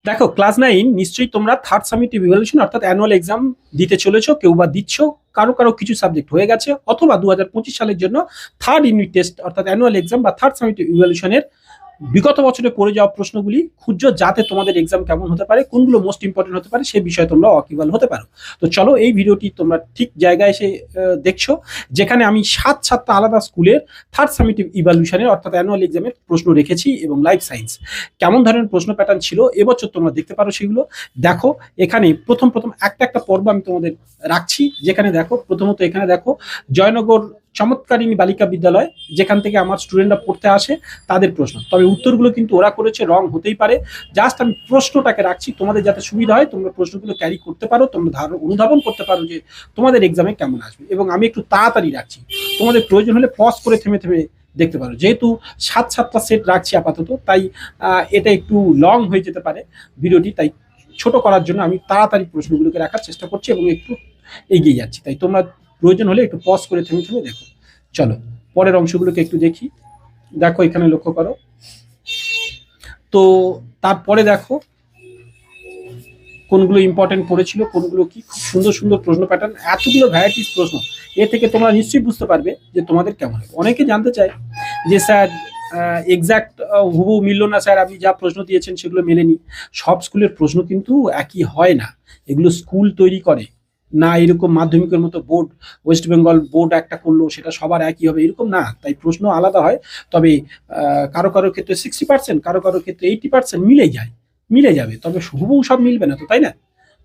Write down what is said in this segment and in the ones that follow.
দেখো ক্লাস 9 নিশ্চয়ই তোমরা থার্ড সামিটিভ ইভ্যালুয়েশন অর্থাৎ অ্যানুয়াল এক্সাম দিতে চলেছো, কেউ বা দিচ্ছ, কারো কারো কিছু সাবজেক্ট হয়ে গেছে, অথবা 2025 সালের জন্য থার্ড ইউনিট টেস্ট অর্থাৎ অ্যানুয়াল এক্সাম বা থার্ড সামিটিভ ইভ্যালুয়েশনের বিগত বছরে পড়ে যাওয়া প্রশ্নগুলি খুঁজছো, যাতে তোমাদের এক্সাম কেমন হতে পারে, কোনগুলো মোস্ট ইম্পর্টেন্ট হতে পারে, সে বিষয়ে তোমরা ওয়াকিবহাল হতে পারো। তো চলো, এই ভিডিওটি তোমরা ঠিক জায়গায় এসে দেখছো, যেখানে আমি 7টা আলাদা স্কুলের থার্ড সামিটিভ ইভ্যালুয়েশনের অর্থাৎ অ্যানুয়াল এক্সামের প্রশ্ন রেখেছি এবং লাইফ সায়েন্স কেমন ধরনের প্রশ্ন প্যাটার্ন ছিল এবছর তোমরা দেখতে পারো সেগুলো। দেখো এখানে প্রথম একটা পর্ব আমি তোমাদের রাখছি, যেখানে দেখো প্রথমত এখানে দেখো জয়নগর চমৎকারিণী বালিকা বিদ্যালয়, যেখান থেকে আমার স্টুডেন্টরা পড়তে আসে, তাদের প্রশ্ন। তবে উত্তরগুলো কিন্তু ওরা করেছে, রং হতেই পারে। জাস্ট আমি প্রশ্নটাকে রাখছি তোমাদের যাতে সুবিধা হয়, তোমরা প্রশ্নগুলো ক্যারি করতে পারো, তোমরা অনুধাবন করতে পারো যে তোমাদের এক্সামে কেমন আসবে। এবং আমি একটু তাড়াতাড়ি রাখছি, তোমাদের প্রয়োজন হলে পজ করে থেমে থেমে দেখতে পারো। যেহেতু 7টা সেট রাখছি আপাতত, তাই এটা একটু লং হয়ে যেতে পারে ভিডিওটি, তাই ছোট করার জন্য আমি তাড়াতাড়ি প্রশ্নগুলোকে রাখার চেষ্টা করছি এবং একটু এগিয়ে যাচ্ছি। তাই তোমরা প্রয়োজন হলে একটু পজ করে থেমে থেমে দেখো। চলো পরের অংশগুলোকে একটু দেখি। দেখো এখানে লক্ষ্য করো, তো তারপরে দেখো কোনগুলো ইম্পর্টেন্ট পড়েছিল, কোনগুলো কি। খুব সুন্দর সুন্দর প্রশ্ন প্যাটার্ন, এতগুলো ভ্যারাইটিস প্রশ্ন, এ থেকে তোমরা নিশ্চয়ই বুঝতে পারবে যে তোমাদের কেমন হবে। অনেকে জানতে চায় যে স্যার এক্সাক্ট হুবহু মিলল না স্যার, আপনি যা প্রশ্ন দিয়েছেন সেগুলো মেলেনি। সব স্কুলের প্রশ্ন কিন্তু একই হয় না, এগুলো স্কুল তৈরি করে না। এরকম মাধ্যমিকের মতো বোর্ড, ওয়েস্ট বেঙ্গল বোর্ড একটা করলো সেটা সবার একই হবে এরকম না, তাই প্রশ্ন আলাদা হয়। তবে কারো কারো ক্ষেত্রে 60%, কারো কারো ক্ষেত্রে 80% মিলে যাবে, তবে হুবহু সব মিলবে না তো, তাই না?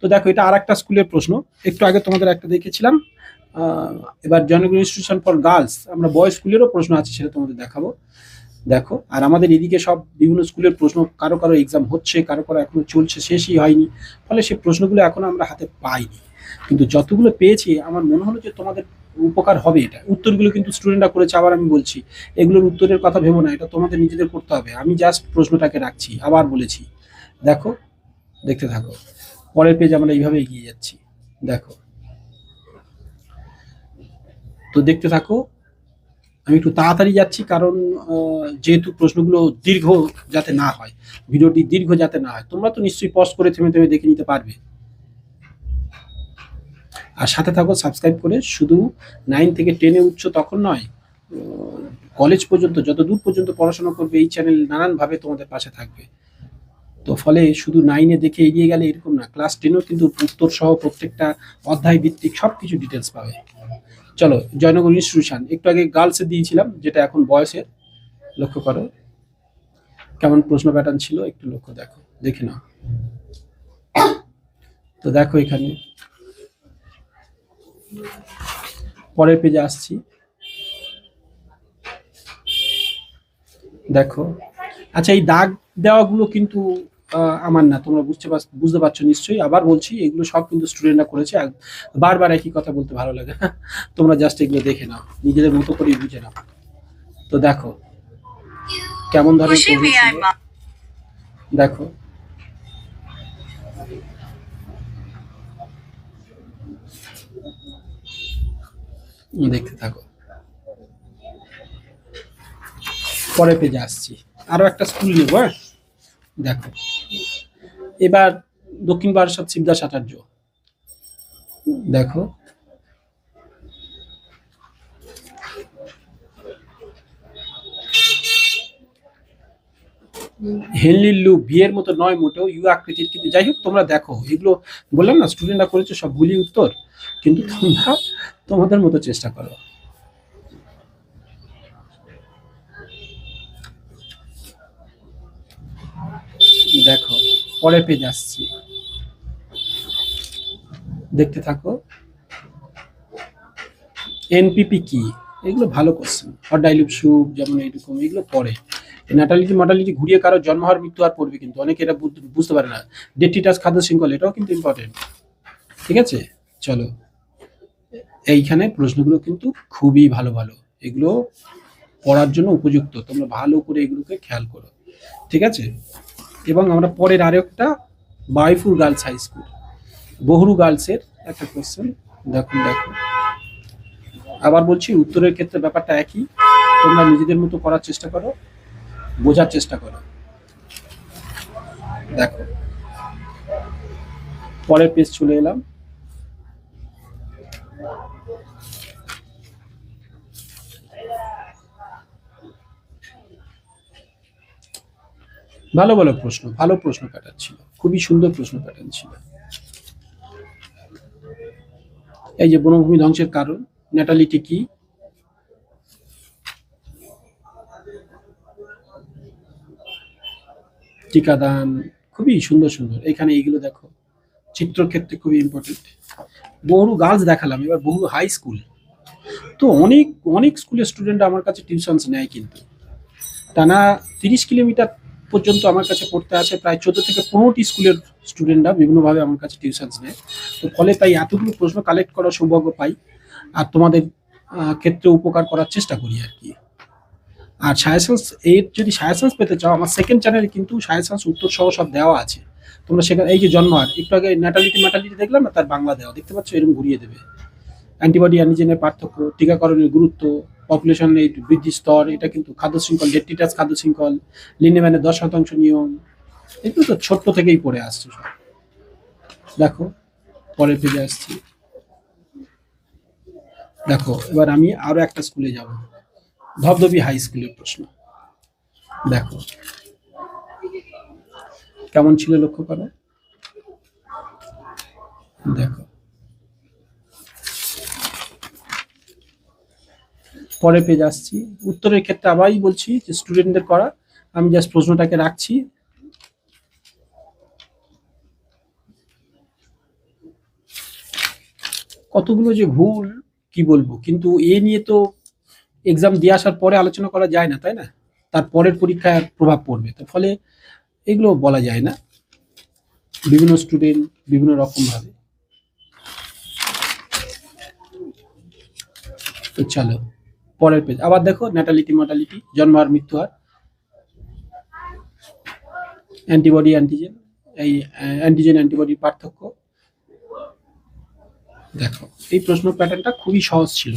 তো দেখো এটা আর একটা স্কুলের প্রশ্ন, একটু আগে তোমাদের একটা দেখেছিলাম। এবার জয়নগর ইনস্টিটিউশন ফর গার্লস, আমরা বয়েজ স্কুলেরও প্রশ্ন আছে, সেটা তোমাদের দেখাবো। দেখো আর আমাদের এদিকে সব বিভিন্ন স্কুলের প্রশ্ন, কারো কারো এক্সাম হচ্ছে, কারো কারো এখনো চলছে, শেষই হয়নি, ফলে সেই প্রশ্নগুলো এখনো আমরা হাতে পাইনি। কিন্তু যতগুলো পেয়েছি আমার মনে হলো যে তোমাদের উপকার হবে। এটা উত্তরগুলো কিন্তু স্টুডেন্টরা করেছে, আবার আমি বলছি এগুলোর উত্তরের কথা ভেবো না, এটা তোমাদের নিজেদের করতে হবে। আমি জাস্ট প্রশ্নটাকে রাখছি, আবার বলেছি। দেখো দেখতে থাকো, পরের পেজ আমরা এইভাবে এগিয়ে যাচ্ছি। দেখো তো দেখতে থাকো, আমি একটু তাড়াতাড়ি যাচ্ছি, কারণ যেহেতু প্রশ্নগুলো দীর্ঘ যাতে না হয়, ভিডিওটি দীর্ঘ যাতে না হয়, তোমরা তো নিশ্চয়ই পজ করে থেমে থেমে দেখে নিতে পারবে। আর সাথে থাকো সাবস্ক্রাইব করে। শুধু 9 থেকে 10-এ উঠছো তখন নয়, কলেজ পর্যন্ত যত দূর পর্যন্ত পড়াশোনা করবে এই চ্যানেল নানানভাবে তোমাদের পাশে থাকবে। তো ফলে শুধু 9-এ দেখে এগিয়ে গেলে এরকম না, ক্লাস 10-ও কিন্তু উত্তর সহ প্রত্যেকটা অধ্যায় ভিত্তিক সবকিছু ডিটেলস পাবে। চলো জয়নগর ইনস্টিটিউশন, একটু আগে গার্লসের দিয়েছিলাম, যেটা এখন বয়েসের। লক্ষ্য করো কেমন প্রশ্ন প্যাটার্ন ছিল, একটু লক্ষ্য দেখে নাও। তো দেখো এখানে পরের পেজে আসছি। দেখো আচ্ছা, এই দাগ দেওয়াগুলো কিন্তু আমার না, তোমরা বুঝতে পারছো নিশ্চয়ই। আবার বলছি এগুলো সব কিন্তু স্টুডেন্টরা করেছে, বারবার একই কথা বলতে ভালো লাগে না, তোমরা জাস্ট এগুলো দেখে নাও, নিজেদের মতো করে বুঝে নাও। তো দেখো কেমন ধরনের দেখো দেখতে থাকো, পরের পেজে আসছি। আরো একটা স্কুল নেবো। হ্যাঁ দেখো এবার দক্ষিণ বারাসাত শিবদাস আচার্য। দেখো হেনলির লুপ বিয়ের মতো নয় মোটেও, ইউ আকৃতির। কিন্তু যাই হোক তোমরা দেখো, এগুলো বললাম না স্টুডেন্টরা করেছে সব ভুলই উত্তর, কিন্তু তোমরা তোমাদের মতো চেষ্টা করো। দেখো পরের পেজ আসছি, দেখতে থাকো। এনপিপি কি, এগুলো ভালো কোশ্চেন। অর্ডাইলিভ সুপ যেমন এরকম, এগুলো পড়ে। মর্টালিটি ঘুরিয়ে কারো জন্ম হওয়ার মৃত্যু আর পড়বে, কিন্তু অনেকে এটা বুঝতে পারে না। ডেটিটাস খাদ্য শৃঙ্খল, এটাও কিন্তু ইম্পর্টেন্ট। ঠিক আছে চলো, এইখানে প্রশ্নগুলো কিন্তু খুবই ভালো ভালো, এগুলো পড়ার জন্য উপযুক্ত, তোমরা ভালো করে এগুলোকে খেয়াল করো। ঠিক আছে, এবং আমরা পরের আরেকটা বাইফুর গার্লস হাই স্কুল, বহরু গার্লসের একটা কোশ্চেন। দেখো আবার বলছি উত্তরের ক্ষেত্রে ব্যাপারটা একই, তোমরা নিজেদের মতো করার চেষ্টা করো, বোঝার চেষ্টা করো। দেখো পরের পেজ চলে এলাম। ভালো ভালো প্রশ্ন, ভালো প্রশ্ন প্যাটার্ন ছিল, খুবই সুন্দর প্রশ্ন প্যাটার্ন ছিল। এই যে বনভূমি ধ্বংসের কারণ, ন্যাটালিটি কি, টিকাদান, খুবই সুন্দর সুন্দর। এখানে এইগুলো দেখো, চিত্রর ক্ষেত্রে খুবই ইম্পর্টেন্ট। বহু গার্লস দেখালাম, এবার বহু হাই স্কুল। তো অনেক অনেক স্কুলের স্টুডেন্ট আমার কাছে টিউশনস নেয়, কিন্তু টানা 30 কিলোমিটার পর্যন্ত আমার কাছে পড়তে আসে। প্রায় 14 থেকে 15টি স্কুলের স্টুডেন্টরা বিভিন্নভাবে আমার কাছে টিউশনস নেয়। তো ফলে তাই এতগুলো প্রশ্ন কালেক্ট করার সৌভাগ্য পাই, আর তোমাদের ক্ষেত্রে উপকার করার চেষ্টা করি আর কি। আর সাজেশনস, এর যদি সাজেশনস পেতে চাও, আমার সেকেন্ড চ্যানেলে কিন্তু সাজেশনস উত্তর সহ সব দেওয়া আছে। তোমরা সেখানে এই যে জন্মার একটু আগে ন্যাটালিটি দেখলাম, না তার বাংলা দেওয়া দেখতে পাচ্ছ, এরকম ঘুরিয়ে দেবে। অ্যান্টিবডি অ্যান্টিজেনের পার্থক্য, টিকাকরণের গুরুত্ব, পপুলেশন রেট বৃদ্ধির স্তর, এটা কিন্তু খাদ্য শৃঙ্খল, ডেট্রিটাস খাদ্য শৃঙ্খল, লিনেম্যানের 10% নিয়ম, এগুলো তো ছোট্ট থেকেই পড়ে আসছে সব। দেখো পরের পেজে আসছি। দেখো এবার আমি আরো একটা স্কুলে যাব, ধবধবি হাই স্কুলের প্রশ্ন। দেখো কেমন ছিল লক্ষ্য করো। দেখো পরের পেজ আসছি। উত্তরের ক্ষেত্রে আবারই বলছি যে স্টুডেন্টদের করা, আমি জাস্ট প্রশ্নটাকে রাখছি। কতগুলো যে ভুল, কি বলবো, কিন্তু এ নিয়ে তো এক্সাম দিয়ে আসার পরে আলোচনা করা যায় না, তাই না? তার পরের পরীক্ষায় প্রভাব পড়বে, তো ফলে এগুলো বলা যায় না। বিভিন্ন স্টুডেন্ট বিভিন্ন রকম ভাবে। তো চলো পরের পেজ আবার দেখো, ন্যাটালিটি মর্টালিটি, জন্ম আর মৃত্যু হার, অ্যান্টিবডি অ্যান্টিজেন, এই অ্যান্টিজেন অ্যান্টিবডির পার্থক্য। দেখো এই প্রশ্ন প্যাটার্নটা খুবই সহজ ছিল।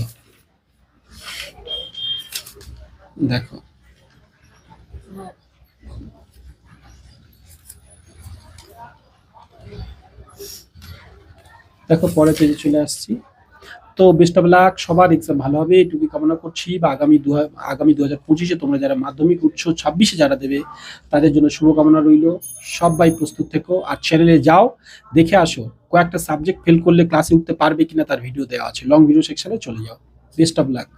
দেখো দেখো পরের পেজে চলে আসছি। তো বেস্ট অফ লাক, সবার এক্সাম ভালো হবে এটুকুই কামনা করছি। বা আগামী 2025-এ তোমরা যারা মাধ্যমিক উচ্চ 26-এ যারা দেবে, তাদের জন্য শুভকামনা রইল। সবাই প্রস্তুত থেকো, আর চ্যানেলে যাও, দেখে আসো কয়েকটা সাবজেক্ট ফেল করলে ক্লাসে উঠতে পারবে কিনা তার ভিডিও দেওয়া আছে, লং ভিডিও সেকশনে চলে যাও। Best of luck.